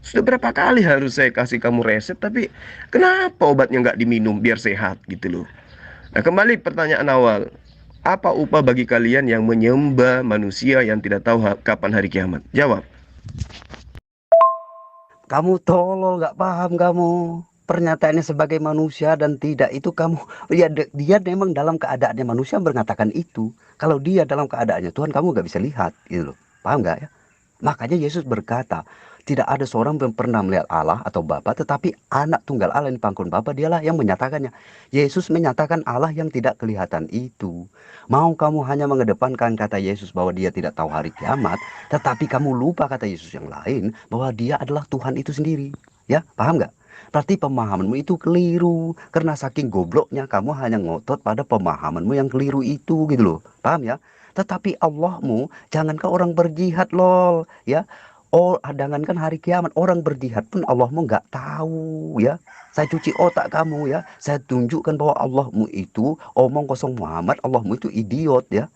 Sudah berapa kali harus saya kasih kamu resep, tapi kenapa obatnya nggak diminum biar sehat gitu loh. Nah, kembali pertanyaan awal. Apa upah bagi kalian yang menyembah manusia yang tidak tahu kapan hari kiamat? Jawab. Kamu tolol, nggak paham kamu. Pernyataannya sebagai manusia dan tidak itu kamu. Ya, dia memang dalam keadaannya manusia mengatakan itu. Kalau dia dalam keadaannya Tuhan, kamu nggak bisa lihat gitu loh. Paham nggak ya? Makanya Yesus berkata, tidak ada seorang yang pernah melihat Allah atau Bapa, tetapi anak tunggal Allah yang dipangkun Bapa, dialah yang menyatakannya. Yesus menyatakan Allah yang tidak kelihatan itu. Mau kamu hanya mengedepankan kata Yesus bahwa dia tidak tahu hari kiamat, tetapi kamu lupa kata Yesus yang lain bahwa dia adalah Tuhan itu sendiri. Ya, paham nggak? Berarti pemahamanmu itu keliru. Karena saking gobloknya kamu hanya ngotot pada pemahamanmu yang keliru itu gitu loh. Paham ya? Tetapi Allahmu, jangankan orang berjihad lol, ya. Oh, jangankan hari kiamat, orang berjihad pun Allahmu nggak tahu, ya. Saya cuci otak kamu, ya. Saya tunjukkan bahwa Allahmu itu omong kosong Muhammad, Allahmu itu idiot, ya.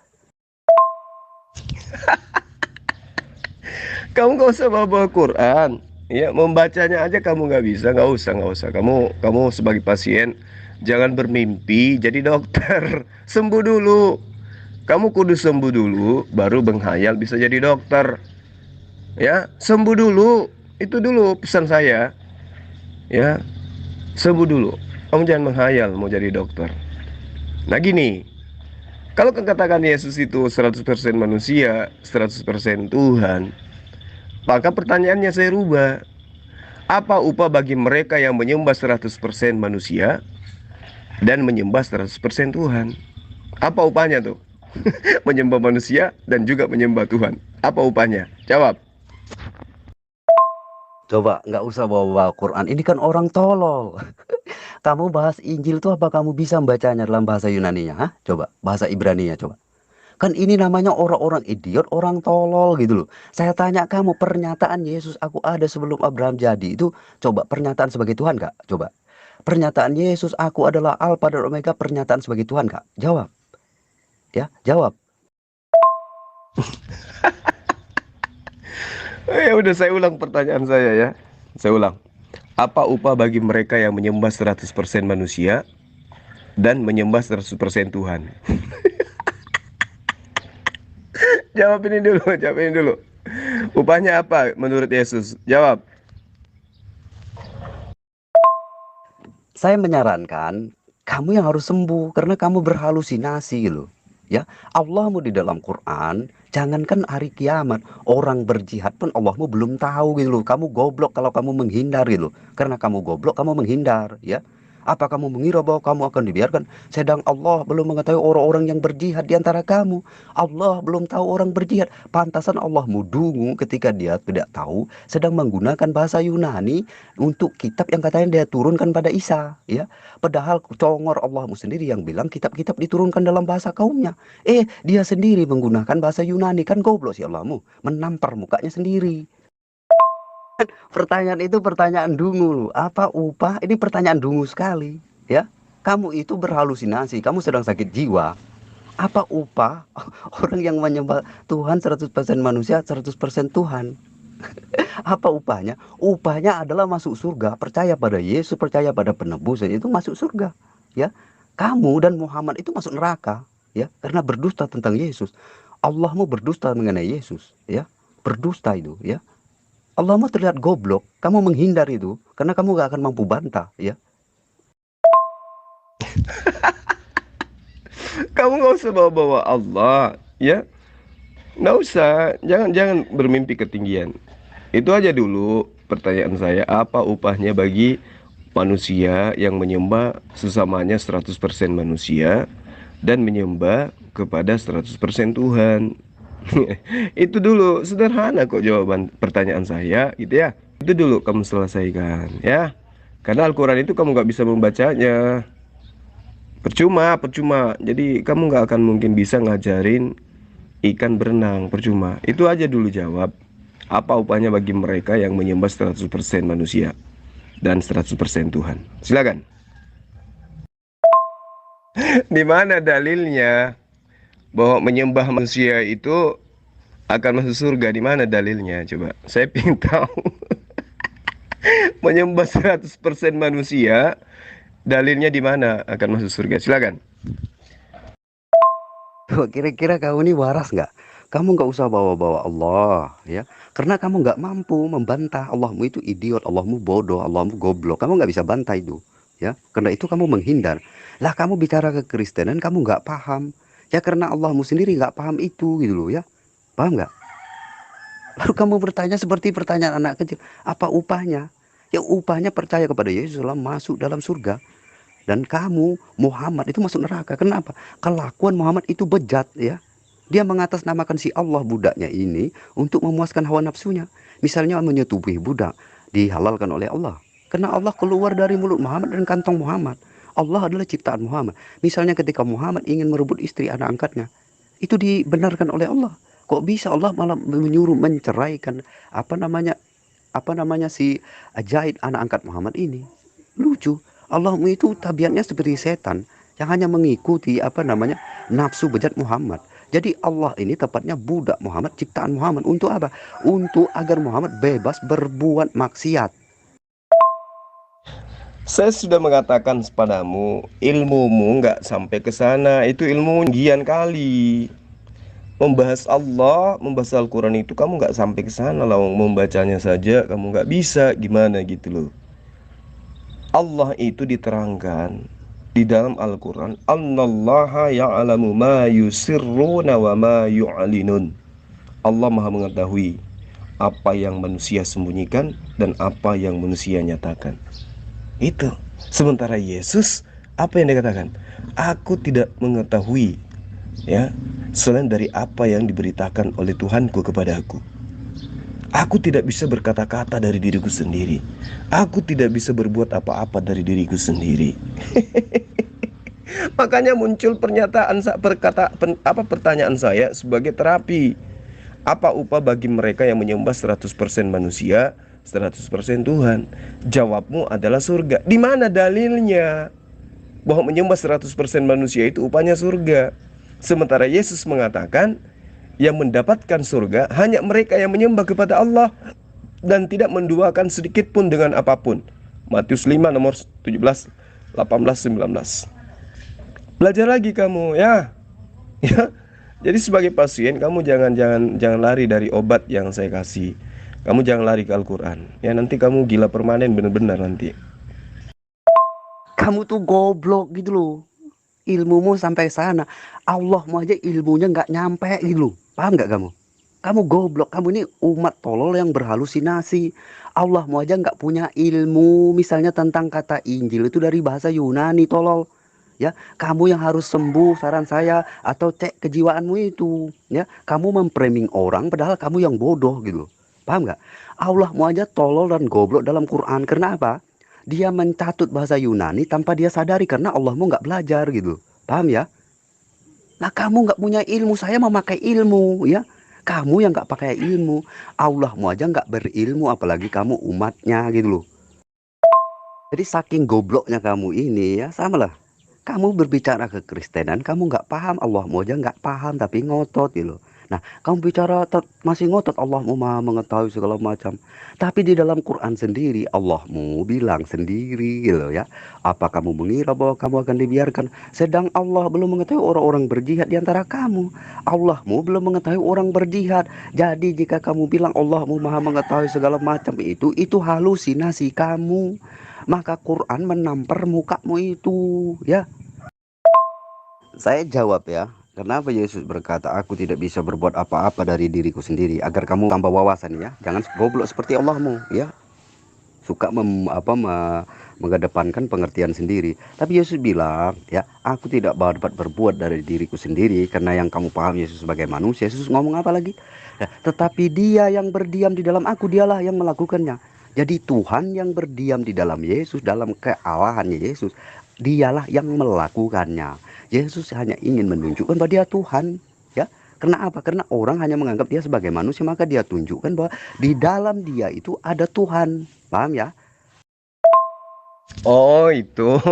Kamu nggak usah bawa Quran. Ya, membacanya aja kamu nggak bisa, nggak usah. Kamu sebagai pasien jangan bermimpi jadi dokter. Sembuh dulu. Kamu kudu sembuh dulu, baru menghayal bisa jadi dokter. Ya, sembuh dulu. Itu dulu pesan saya. Ya, sembuh dulu. Kamu jangan menghayal mau jadi dokter. Nah gini, kalau katakan Yesus itu 100% manusia, 100% Tuhan, maka pertanyaannya saya rubah. Apa upah bagi mereka yang menyembah 100% manusia dan menyembah 100% Tuhan? Apa upahnya tuh? Menyembah manusia dan juga menyembah Tuhan. Apa upahnya? Jawab. Coba nggak usah bawa Quran. Ini kan orang tolol. Kamu bahas Injil tuh apa kamu bisa membacanya dalam bahasa Yunaninya? Hah? Coba bahasa Ibraninya coba. Kan ini namanya orang-orang idiot, orang tolol gitu loh. Saya tanya kamu, pernyataan Yesus aku ada sebelum Abraham jadi itu, coba pernyataan sebagai Tuhan gak? Coba. Pernyataan Yesus aku adalah Alfa dan Omega, pernyataan sebagai Tuhan gak? Jawab. Ya, jawab. Ya udah, saya ulang pertanyaan saya ya. Saya ulang. Apa upah bagi mereka yang menyembah 100% manusia dan menyembah 100% Tuhan? Jawab ini dulu, jawab ini dulu. Upahnya apa menurut Yesus? Jawab. Saya menyarankan kamu yang harus sembuh karena kamu berhalusinasi loh. Ya, Allahmu di dalam Quran, jangankan hari kiamat, orang berjihad pun Allahmu belum tahu gitu loh. Kamu goblok kalau kamu menghindar gitu loh. Karena kamu goblok, kamu menghindar, ya. Apa kamu mengira bahwa kamu akan dibiarkan? Sedang Allah belum mengetahui orang-orang yang berjihad di antara kamu. Allah belum tahu orang berjihad. Pantasan Allah mudungu ketika dia tidak tahu sedang menggunakan bahasa Yunani untuk kitab yang katanya dia turunkan pada Isa, ya. Padahal congor Allahmu sendiri yang bilang kitab-kitab diturunkan dalam bahasa kaumnya. Dia sendiri menggunakan bahasa Yunani, kan goblok si Allahmu. Menampar mukanya sendiri. Pertanyaan itu pertanyaan dungu. Apa upah? Ini pertanyaan dungu sekali, ya. Kamu itu berhalusinasi, kamu sedang sakit jiwa. Apa upah orang yang menyembah Tuhan 100% manusia, 100% Tuhan? Apa upahnya? Upahnya adalah masuk surga, percaya pada Yesus, percaya pada penebusan, itu masuk surga, ya. Kamu dan Muhammad itu masuk neraka, ya, karena berdusta tentang Yesus. Allahmu berdusta mengenai Yesus, ya. Berdusta itu, ya. Allahmu terlihat goblok, kamu menghindar itu karena kamu gak akan mampu bantah, ya. Kamu nggak usah bawa-bawa Allah, ya. Nggak usah, jangan bermimpi ketinggian. Itu aja dulu pertanyaan saya, apa upahnya bagi manusia yang menyembah sesamanya 100% manusia dan menyembah kepada 100% Tuhan. Itu dulu, sederhana kok jawaban pertanyaan saya, gitu ya. Itu dulu kamu selesaikan, ya. Karena Al-Quran itu kamu nggak bisa membacanya. Percuma. Jadi kamu nggak akan mungkin bisa ngajarin ikan berenang, percuma. Itu aja dulu jawab. Apa upahnya bagi mereka yang menyembah 100% manusia dan 100% Tuhan? Silakan. Di mana dalilnya bahwa menyembah manusia itu akan masuk surga? Di mana dalilnya? Coba. Saya ingin tahu. Menyembah 100% manusia, dalilnya di mana akan masuk surga? Silakan. Kira-kira kamu ini waras nggak? Kamu nggak usah bawa-bawa Allah, ya. Karena kamu nggak mampu membantah Allahmu itu idiot, Allahmu bodoh, Allahmu goblok. Kamu nggak bisa bantah itu, ya. Karena itu kamu menghindar. Lah kamu bicara kekristenan, kamu nggak paham. Ya karena Allahmu sendiri nggak paham itu, gitu loh, ya. Paham nggak? Lalu kamu bertanya seperti pertanyaan anak kecil, apa upahnya? Ya upahnya percaya kepada Yesus masuk dalam surga. Dan kamu, Muhammad itu masuk neraka. Kenapa? Kelakuan Muhammad itu bejat, ya. Dia mengatasnamakan si Allah budaknya ini untuk memuaskan hawa nafsunya. Misalnya menyetubuhi budak, dihalalkan oleh Allah. Karena Allah keluar dari mulut Muhammad dan kantong Muhammad. Allah adalah ciptaan Muhammad. Misalnya ketika Muhammad ingin merebut istri anak angkatnya, itu dibenarkan oleh Allah. Kok bisa Allah malah menyuruh menceraikan apa namanya si Zaid anak angkat Muhammad ini? Lucu. Allahmu itu tabiatnya seperti setan yang hanya mengikuti nafsu bejat Muhammad. Jadi Allah ini tepatnya budak Muhammad, ciptaan Muhammad. Untuk apa? Untuk agar Muhammad bebas berbuat maksiat. Saya sudah mengatakan kepadamu, ilmumu nggak sampai ke sana. Itu ilmu tinggian kali. Membahas Allah, membahas Al-Quran itu kamu nggak sampai ke sana lah. Membacanya saja kamu nggak bisa, gimana gitu loh. Allah itu diterangkan di dalam Al-Quran, Annallaha ya'lamu ma yusirruna wa ma yu'linun. Allah maha mengetahui apa yang manusia sembunyikan dan apa yang manusia nyatakan. Itu. Sementara Yesus, apa yang dikatakan? Aku tidak mengetahui, ya, selain dari apa yang diberitakan oleh Tuhanku kepada aku. Aku tidak bisa berkata-kata dari diriku sendiri. Aku tidak bisa berbuat apa-apa dari diriku sendiri. Makanya muncul pertanyaan saya sebagai terapi. Apa upah bagi mereka yang menyembah 100% manusia, 100% Tuhan? Jawabmu adalah surga. Di mana dalilnya bahwa menyembah 100% manusia itu upahnya surga? Sementara Yesus mengatakan yang mendapatkan surga hanya mereka yang menyembah kepada Allah dan tidak menduakan sedikit pun dengan apapun. Matius 5 nomor 17, 18, 19. Belajar lagi kamu, ya. Ya. Jadi sebagai pasien kamu jangan lari dari obat yang saya kasih. Kamu jangan lari ke Al-Quran. Ya nanti kamu gila permanen bener-bener nanti. Kamu tuh goblok gitu loh. Ilmumu sampai sana. Allahmu aja ilmunya nggak nyampe gitu loh. Paham nggak kamu? Kamu goblok. Kamu ini umat tolol yang berhalusinasi. Allahmu aja nggak punya ilmu. Misalnya tentang kata Injil itu dari bahasa Yunani, tolol. Ya, kamu yang harus sembuh, saran saya, atau cek kejiwaanmu itu. Ya, kamu memframing orang padahal kamu yang bodoh gitu. Paham nggak? Allahmu aja tolol dan goblok dalam Quran. Karena apa? Dia mencatut bahasa Yunani tanpa dia sadari karena Allahmu nggak belajar gitu. Paham ya? Nah, kamu nggak punya ilmu, saya memakai ilmu ya. Kamu yang nggak pakai ilmu, Allahmu aja nggak berilmu, apalagi kamu umatnya gitu loh. Jadi saking gobloknya kamu ini ya, sama lah. Kamu berbicara kekristenan, kamu nggak paham, Allahmu aja nggak paham, tapi ngotot gitu loh. Nah, kamu bicara masih ngotot, Allahmu maha mengetahui segala macam. Tapi di dalam Quran sendiri, Allahmu bilang sendiri gitu loh ya. Apa kamu mengira bahwa kamu akan dibiarkan? Sedang Allah belum mengetahui orang-orang berjihad di antara kamu. Allahmu belum mengetahui orang berjihad. Jadi jika kamu bilang Allahmu maha mengetahui segala macam itu halusinasi kamu. Maka Quran menampar mukamu itu ya. Saya jawab ya, kenapa Yesus berkata aku tidak bisa berbuat apa-apa dari diriku sendiri, agar kamu tambah wawasan ya. Jangan goblok seperti Allahmu ya. Suka mengedepankan pengertian sendiri. Tapi Yesus bilang ya, aku tidak dapat berbuat dari diriku sendiri, karena yang kamu paham Yesus sebagai manusia. Yesus ngomong apa lagi? Ya, tetapi dia yang berdiam di dalam aku, dialah yang melakukannya. Jadi Tuhan yang berdiam di dalam Yesus, dalam kealahannya Yesus, dialah yang melakukannya. Yesus hanya ingin menunjukkan bahwa dia Tuhan ya. Karena apa? Karena orang hanya menganggap dia sebagai manusia, maka dia tunjukkan bahwa di dalam dia itu ada Tuhan. Paham ya? Oh itu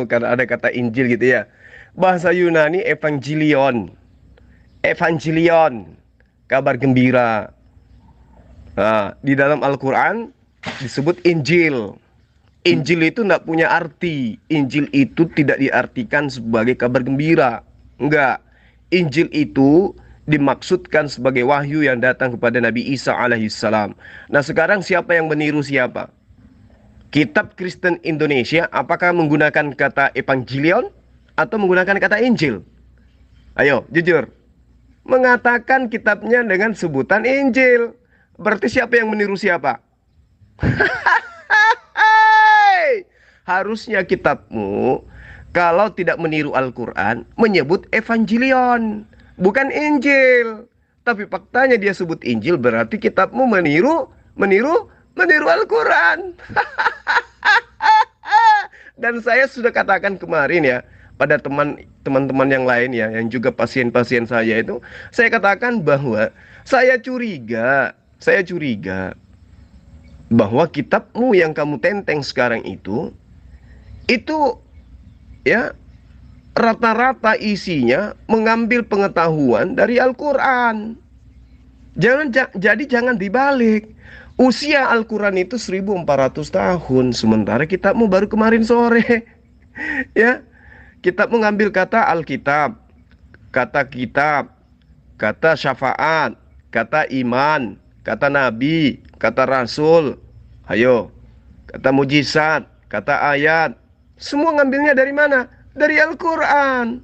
karena ada kata Injil gitu ya. Bahasa Yunani Evangelion. Evangelion, kabar gembira. Nah, di dalam Al-Quran disebut Injil. Injil itu tidak punya arti. Injil itu tidak diartikan sebagai kabar gembira. Enggak. Injil itu dimaksudkan sebagai wahyu yang datang kepada Nabi Isa alaihissalam. Nah sekarang siapa yang meniru siapa? Kitab Kristen Indonesia apakah menggunakan kata Evangelion atau menggunakan kata Injil? Ayo, jujur. Mengatakan kitabnya dengan sebutan Injil. Berarti siapa yang meniru siapa? Harusnya kitabmu kalau tidak meniru Al-Quran menyebut Evangelion, bukan Injil. Tapi faktanya dia sebut Injil, berarti kitabmu meniru Al-Quran. Dan saya sudah katakan kemarin ya, pada teman-teman yang lain ya, yang juga pasien-pasien saya itu, saya katakan bahwa saya curiga bahwa kitabmu yang kamu tenteng sekarang itu ya rata-rata isinya mengambil pengetahuan dari Al-Quran. Jadi jangan dibalik. Usia Al-Quran itu 1400 tahun, sementara kitabmu baru kemarin sore. Ya, kitab mengambil kata Alkitab, kata kitab, kata syafaat, kata iman, kata nabi, kata rasul, ayo, kata mujizat, kata ayat. Semua ngambilnya dari mana? Dari Al-Quran.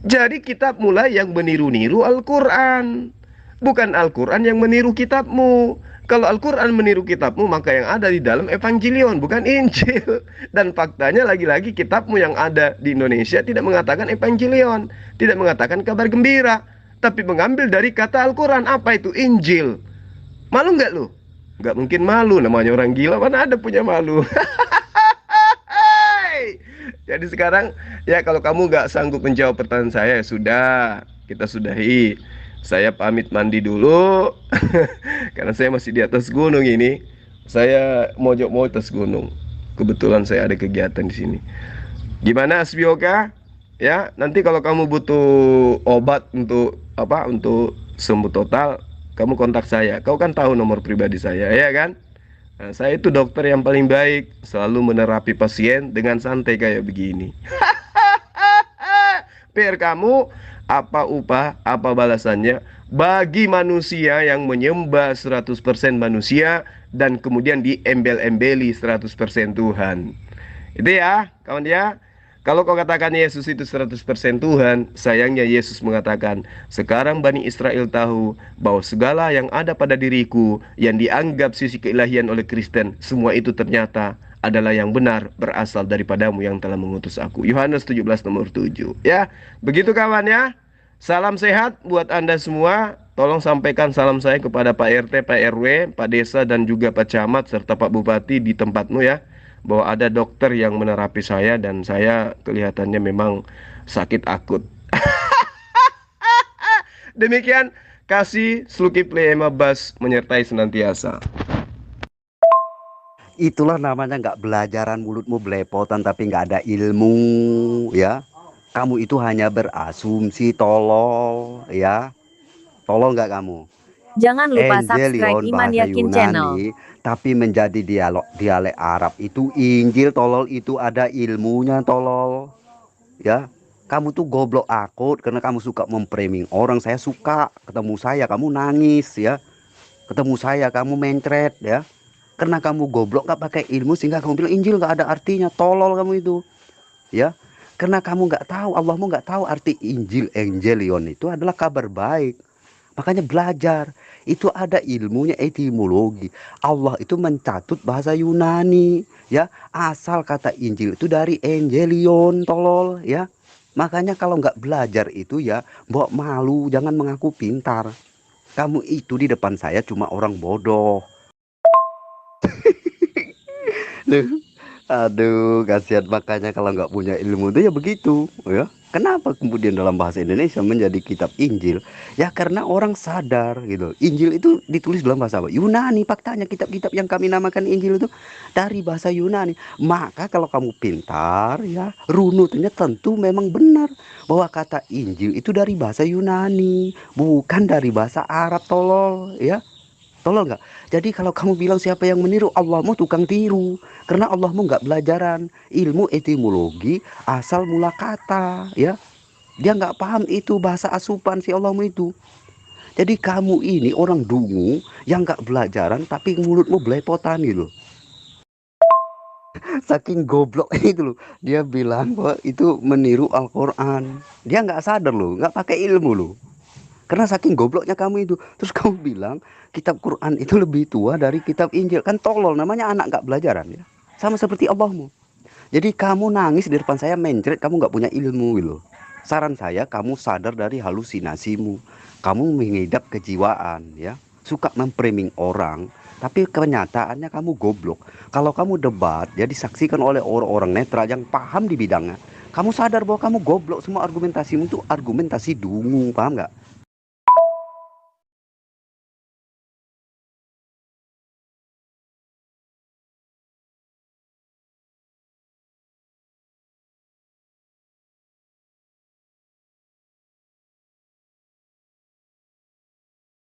Jadi kitab mulai yang meniru-niru Al-Quran, bukan Al-Quran yang meniru kitabmu. Kalau Al-Quran meniru kitabmu, maka yang ada di dalam Evangelion, bukan Injil. Dan faktanya lagi-lagi kitabmu yang ada di Indonesia tidak mengatakan Evangelion, tidak mengatakan kabar gembira, tapi mengambil dari kata Al-Quran. Apa itu? Injil. Malu nggak lu? Nggak mungkin malu, namanya orang gila, mana ada punya malu. Jadi sekarang ya kalau kamu nggak sanggup menjawab pertanyaan saya, ya sudah, kita sudahi. Saya pamit mandi dulu. Karena saya masih di atas gunung ini. Saya mojok atas gunung. Kebetulan saya ada kegiatan di sini. Gimana Asbioka? Ya, nanti kalau kamu butuh obat untuk apa? Untuk sembuh total, kamu kontak saya. Kau kan tahu nomor pribadi saya, ya kan? Nah, saya itu dokter yang paling baik, selalu menerapi pasien dengan santai kayak begini. PR kamu, apa upah, apa balasannya? Bagi manusia yang menyembah 100% manusia dan kemudian diembel-embeli 100% Tuhan. Itu ya, kawan ya. Kalau kau katakan Yesus itu 100% Tuhan, sayangnya Yesus mengatakan, sekarang Bani Israel tahu bahwa segala yang ada pada diriku yang dianggap sisi keilahian oleh Kristen, semua itu ternyata adalah yang benar berasal daripadamu yang telah mengutus aku. Yohanes 17 nomor 7. Ya, begitu kawan ya. Salam sehat buat Anda semua. Tolong sampaikan salam saya kepada Pak RT, Pak RW, Pak Desa dan juga Pak Camat serta Pak Bupati di tempatmu ya, bahwa ada dokter yang menerapi saya dan saya kelihatannya memang sakit akut. Demikian, kasih Zulkifli Emma Bas menyertai senantiasa. Itulah namanya nggak belajaran, mulutmu belepotan tapi nggak ada ilmu ya. Kamu itu hanya berasumsi, tolol ya. Tolol nggak kamu? Jangan lupa subscribe Evangelion Iman bahasa Yakin Channel. Yunani tapi menjadi dialek Arab. Itu Injil, tolol, itu ada ilmunya, tolol ya. Kamu tuh goblok akut karena kamu suka memframing orang. Saya suka ketemu saya kamu nangis ya, ketemu saya kamu mencret ya, karena kamu goblok gak pakai ilmu sehingga kamu bilang Injil gak ada artinya. Tolol kamu itu ya, karena kamu nggak tahu, Allahmu nggak tahu arti Injil. Evangelion itu adalah kabar baik. Makanya belajar, itu ada ilmunya, etimologi. Allah itu mencatut bahasa Yunani, ya. Asal kata Injil itu dari Evangelion, tolol, ya. Makanya kalau nggak belajar itu ya, mbok malu, jangan mengaku pintar. Kamu itu di depan saya cuma orang bodoh. Aduh, kasihan. Makanya kalau nggak punya ilmu itu ya begitu, ya. Kenapa kemudian dalam bahasa Indonesia menjadi kitab Injil? Ya karena orang sadar gitu. Injil itu ditulis dalam bahasa apa? Yunani. Faktanya kitab-kitab yang kami namakan Injil itu dari bahasa Yunani. Maka kalau kamu pintar, ya runutnya tentu memang benar bahwa kata Injil itu dari bahasa Yunani, bukan dari bahasa Arab, tolol, ya. Tolong nggak? Jadi kalau kamu bilang siapa yang meniru, Allahmu tukang tiru. Karena Allahmu nggak belajaran ilmu etimologi asal mula kata, ya. Dia nggak paham itu bahasa asupan si Allahmu itu. Jadi kamu ini orang dungu yang nggak belajaran tapi mulutmu belepotan gitu. Saking goblok itu loh. Dia bilang bahwa itu meniru Al-Quran. Dia nggak sadar loh, nggak pakai ilmu loh. Karena saking gobloknya kamu itu. Terus kamu bilang kitab Quran itu lebih tua dari kitab Injil. Kan tolol, namanya anak gak belajaran ya. Sama seperti Allahmu. Jadi kamu nangis di depan saya mencret, kamu gak punya ilmu gitu. Saran saya kamu sadar dari halusinasimu. Kamu mengidap kejiwaan ya. Suka memframing orang. Tapi kenyataannya kamu goblok. Kalau kamu debat ya disaksikan oleh orang-orang netral yang paham di bidangnya. Kamu sadar bahwa kamu goblok, semua argumentasimu itu argumentasi dungu, paham gak?